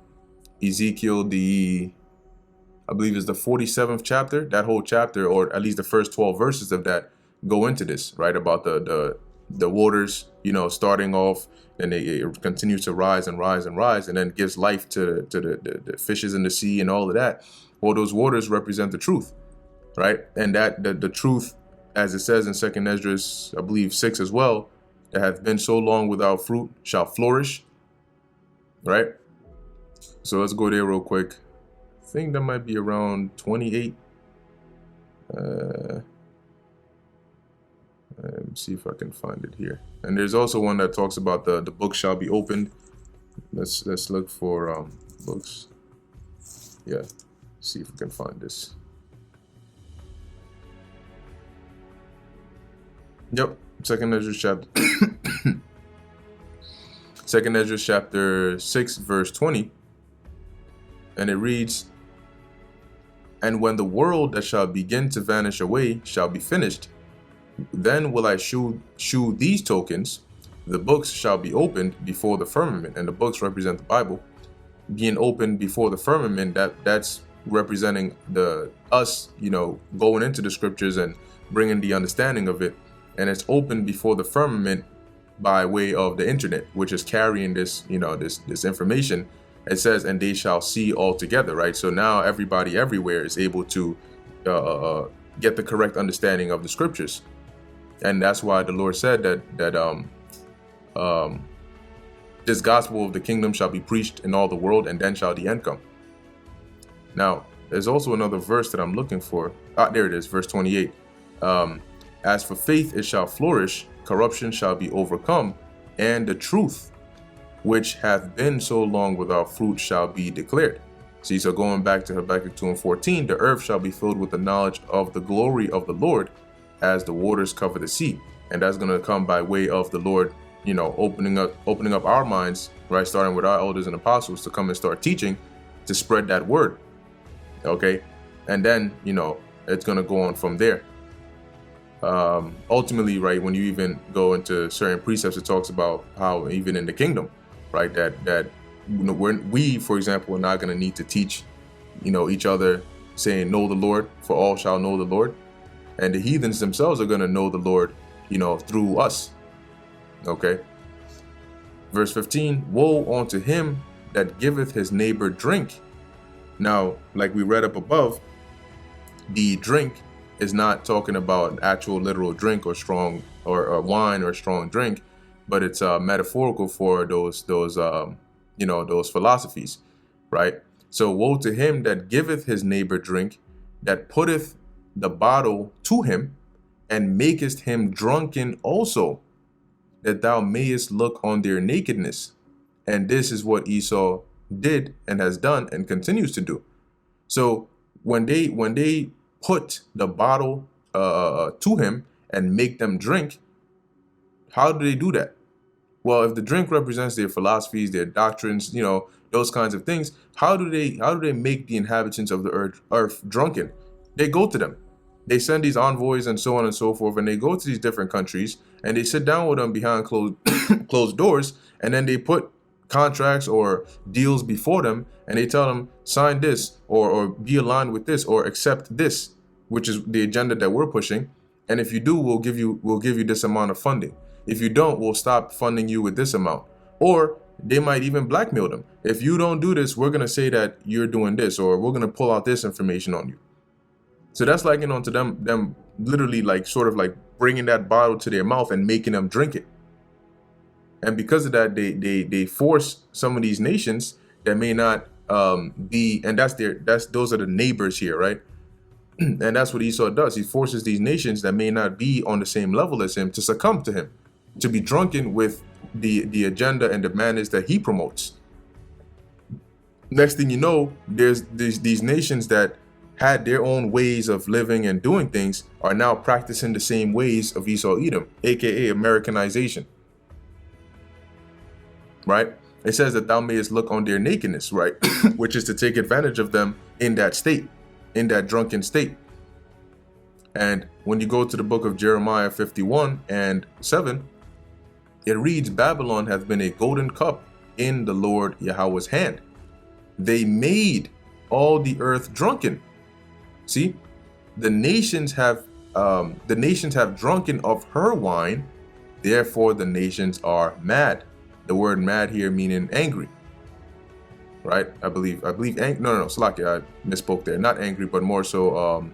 A: Ezekiel, I believe it's the 47th chapter, that whole chapter, or at least the first 12 verses of that, go into this, right, about the waters, starting off, and it continues to rise and rise and rise, and then gives life to the fishes in the sea and all of that. Well, those waters represent the truth, right? And that the truth, as it says in 2nd Esdras, I believe 6 as well, that have been so long without fruit shall flourish, right? So let's go there real quick. I think that might be around 28. Let me see if I can find it here. And there's also one that talks about the book shall be opened. Let's look for books. Yeah, see if we can find this. Yep, 2nd Esdras chapter 2nd Esdras chapter 6 verse 20. And it reads, and when the world that shall begin to vanish away shall be finished, then will I shew these tokens. The books shall be opened before the firmament, and the books represent the Bible, being opened before the firmament. That's representing us, going into the scriptures and bringing the understanding of it, and it's opened before the firmament by way of the internet, which is carrying this, this information. It says, and they shall see all together, right? So now everybody everywhere is able to get the correct understanding of the scriptures. And that's why the Lord said that this gospel of the kingdom shall be preached in all the world, and then shall the end come. Now, there's also another verse that I'm looking for. There it is, verse 28. As for faith, it shall flourish, corruption shall be overcome, and the truth, which hath been so long without fruit, shall be declared. See, so going back to Habakkuk 2:14, the earth shall be filled with the knowledge of the glory of the Lord, as the waters cover the sea. And that's going to come by way of the Lord, opening up our minds, right, starting with our elders and apostles to come and start teaching, to spread that word. Okay, and then it's going to go on from there. Ultimately, right, when you even go into certain precepts, it talks about how even in the kingdom, right, that we, for example, are not going to need to teach, each other, saying, know the Lord, for all shall know the Lord. And the heathens themselves are going to know the Lord, through us. Okay. Verse 15, woe unto him that giveth his neighbor drink. Now, like we read up above, the drink is not talking about actual literal drink or strong or wine or strong drink, but it's metaphorical for those philosophies, right? So woe to him that giveth his neighbor drink, that putteth the bottle to him, and makest him drunken also, that thou mayest look on their nakedness. And this is what Esau did and has done and continues to do. So when they put the bottle to him and make them drink, how do they do that? Well, if the drink represents their philosophies, their doctrines, those kinds of things, how do they make the inhabitants of the earth drunken? They go to them. They send these envoys and so on and so forth, and they go to these different countries and they sit down with them behind closed closed doors, and then they put contracts or deals before them, and they tell them, sign this, or be aligned with this, or accept this, which is the agenda that we're pushing. And if you do, we'll give you this amount of funding. If you don't, we'll stop funding you with this amount. Or they might even blackmail them. If you don't do this, we're going to say that you're doing this, or we're going to pull out this information on you. So that's likened onto them literally like sort of like bringing that bottle to their mouth and making them drink it. And because of that, they force some of these nations that may not be, and those are the neighbors here, right? And that's what Esau does. He forces these nations that may not be on the same level as him to succumb to him, to be drunken with the agenda and the manners that he promotes. Next thing you know, there's these nations that had their own ways of living and doing things are now practicing the same ways of Esau Edom, aka Americanization. Right? It says that thou mayest look on their nakedness, right? Which is to take advantage of them in that state, in that drunken state. And when you go to the book of Jeremiah 51:7, it reads, Babylon hath been a golden cup in the Lord Yahweh's hand. They made all the earth drunken. See, the nations have drunken of her wine, therefore the nations are mad. The word mad here meaning angry. Right? I believe Slakia, I misspoke there. Not angry, but more so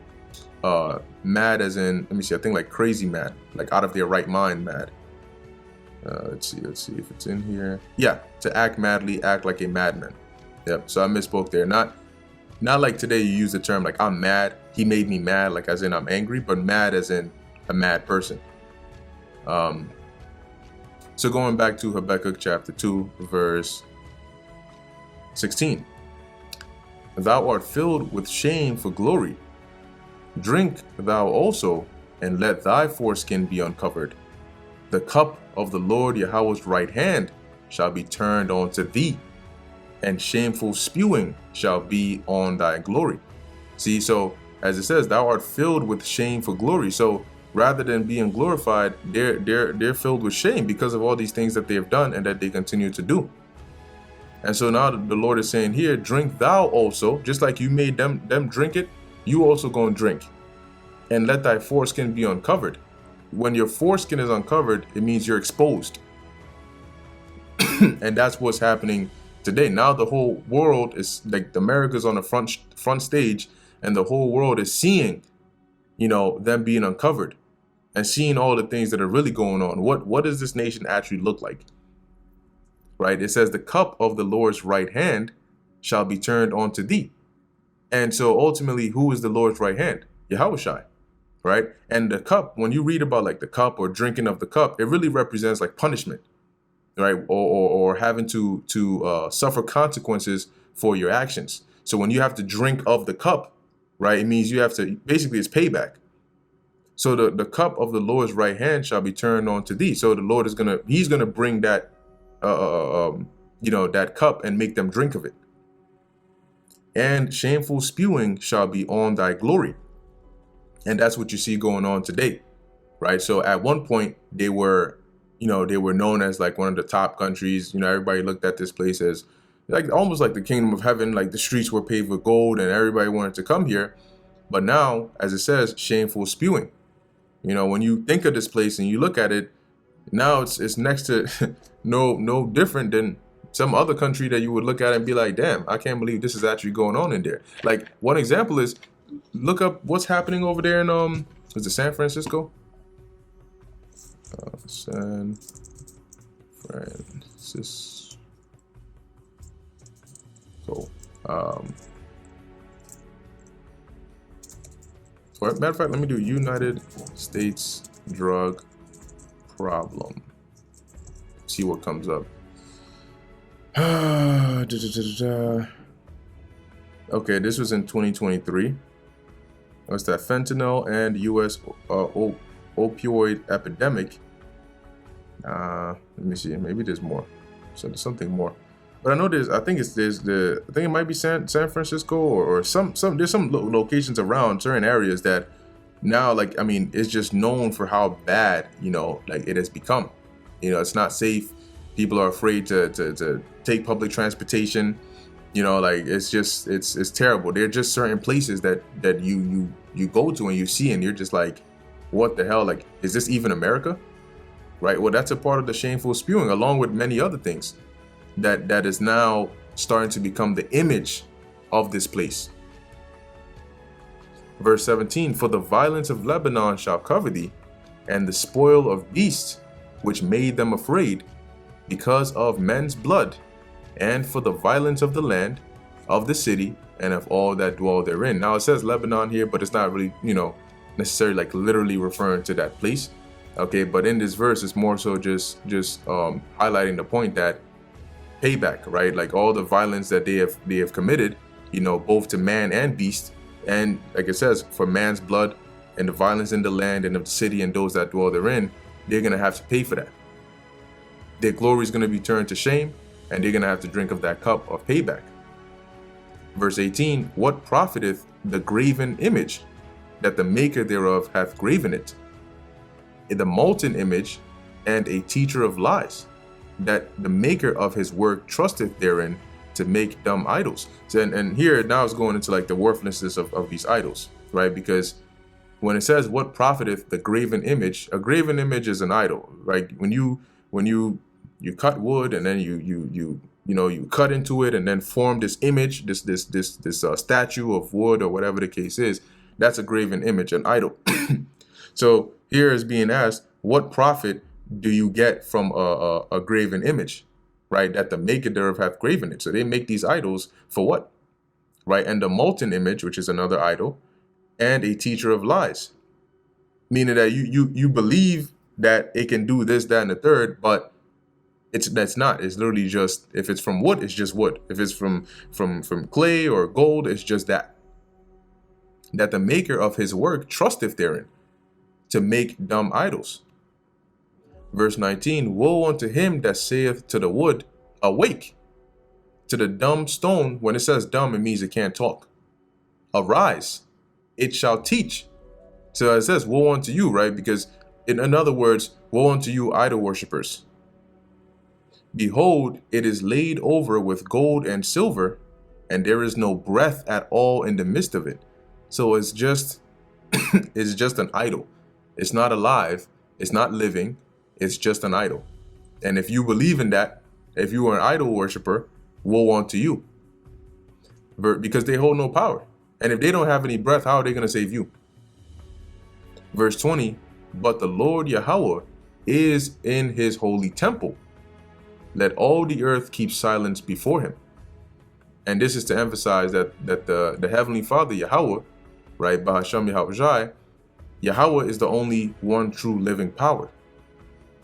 A: mad as in, let me see, I think like crazy mad, like out of their right mind mad. Let's see if it's in here. Yeah, to act madly, act like a madman. Yep, so I misspoke there. Not like today you use the term like I'm mad, he made me mad, like as in I'm angry, but mad as in a mad person. So going back to Habakkuk chapter 2, verse 16. Thou art filled with shame for glory. Drink thou also, and let thy foreskin be uncovered. The cup of the Lord Yahweh's right hand shall be turned unto thee, and shameful spewing shall be on thy glory. See, so as it says, thou art filled with shame for glory. So rather than being glorified, they're filled with shame because of all these things that they have done and that they continue to do. And so now the Lord is saying here, drink thou also, just like you made them drink it, you also go and drink, and let thy foreskin be uncovered. When your foreskin is uncovered, it means you're exposed. And that's what's happening today. Now the whole world is like America's on the front stage, and the whole world is seeing, them being uncovered and seeing all the things that are really going on. What does this nation actually look like? Right? It says the cup of the Lord's right hand shall be turned onto thee. And so ultimately, who is the Lord's right hand? Yahushua, right? And the cup, when you read about like the cup or drinking of the cup, it really represents like punishment, right? Or having to suffer consequences for your actions. So when you have to drink of the cup, right, it means you have to, basically it's payback. So the cup of the Lord's right hand shall be turned on to thee. So the Lord he's gonna bring that, that cup and make them drink of it. And shameful spewing shall be on thy glory. And that's what you see going on today, right? So at one point they were known as like one of the top countries. Everybody looked at this place as like almost like the kingdom of heaven, like the streets were paved with gold and everybody wanted to come here. But now, as it says, shameful spewing. When you think of this place and you look at it, now it's next to no different than some other country that you would look at and be like, damn, I can't believe this is actually going on in there. Like one example is, look up what's happening over there in is it San Francisco? San Francisco. Or matter of fact, let me do United States drug problem. See what comes up. Okay, this was in 2023. What's that? Fentanyl and U.S. Opioid epidemic. Let me see. Maybe there's more. So there's something more. But I know I think it might be San Francisco or some there's some locations around certain areas that now, like, I mean, it's just known for how bad, like, it has become. It's not safe. People are afraid to take public transportation. Like, it's terrible. There are just certain places that you go to and you see, and you're just like, what the hell? Like, is this even America? Right? Well, that's a part of the shameful spewing, along with many other things that is now starting to become the image of this place. Verse 17, for the violence of Lebanon shall cover thee, and the spoil of beasts which made them afraid, because of men's blood, and for the violence of the land, of the city, and of all that dwell therein. Now it says Lebanon here, but it's not really, necessarily like literally referring to that place. Okay, but in this verse, it's more so just highlighting the point that payback, right? Like all the violence that they have committed, both to man and beast, and like it says, for man's blood and the violence in the land and of the city and those that dwell therein, they're gonna have to pay for that. Their glory is gonna be turned to shame, and they're gonna have to drink of that cup of payback. Verse 18, what profiteth the graven image, that the maker thereof hath graven it? The molten image, and a teacher of lies, that the maker of his work trusteth therein, to make dumb idols. So, and here now it's going into like the worthlessness of these idols, right? Because when it says what profiteth the graven image, a graven image is an idol, right? When you cut wood and then you cut into it and then form this image, this statue of wood or whatever the case is, that's a graven image, an idol. So here is being asked, what profit do you get from a graven image, right? That the maker thereof hath graven it. So they make these idols for what, right? And the molten image, which is another idol, and a teacher of lies, meaning that you believe that it can do this, that, and the third, but that's not. It's literally just, if it's from wood, it's just wood. If it's from clay or gold, it's just that the maker of his work trusteth therein, to make dumb idols. Verse 19, woe unto him that saith to the wood, awake, to the dumb stone. When it says dumb, it means it can't talk. Arise, it shall teach. So it says, woe unto you, right? Because in other words, woe unto you, idol worshippers. Behold, it is laid over with gold and silver, and there is no breath at all in the midst of it. So it's just, it's just an idol. It's not alive. It's not living. It's just an idol. And if you believe in that, if you are an idol worshiper, woe unto you. Because they hold no power. And if they don't have any breath, how are they going to save you? Verse 20, but the Lord Yahweh is in his holy temple. Let all the earth keep silence before him. And this is to emphasize that the Heavenly Father, Yahweh, right, Bahasham Yahweh, Yahweh is the only one true living power.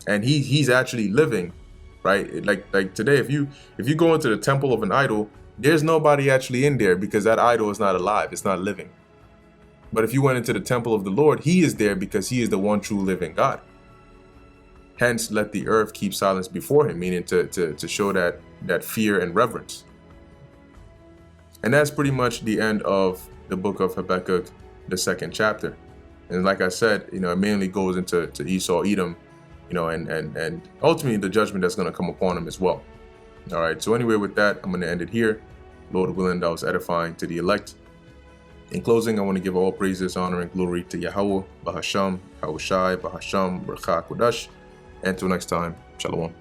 A: And he's actually living, right? Like today, if you go into the temple of an idol, there's nobody actually in there, because that idol is not alive, it's not living. But if you went into the temple of the Lord, he is there because he is the one true living God. Hence, let the earth keep silence before him, meaning to show that fear and reverence. And that's pretty much the end of the book of Habakkuk, the 2nd chapter. And like I said, it mainly goes into Esau, Edom, and ultimately the judgment that's going to come upon him as well. All right. So anyway, with that, I'm going to end it here. Lord willing, that was edifying to the elect. In closing, I want to give all praises, honor, and glory to Yahweh, Bahasham, Yahushai, Bahasham, Barakah, Kodash. And until next time, Shalom.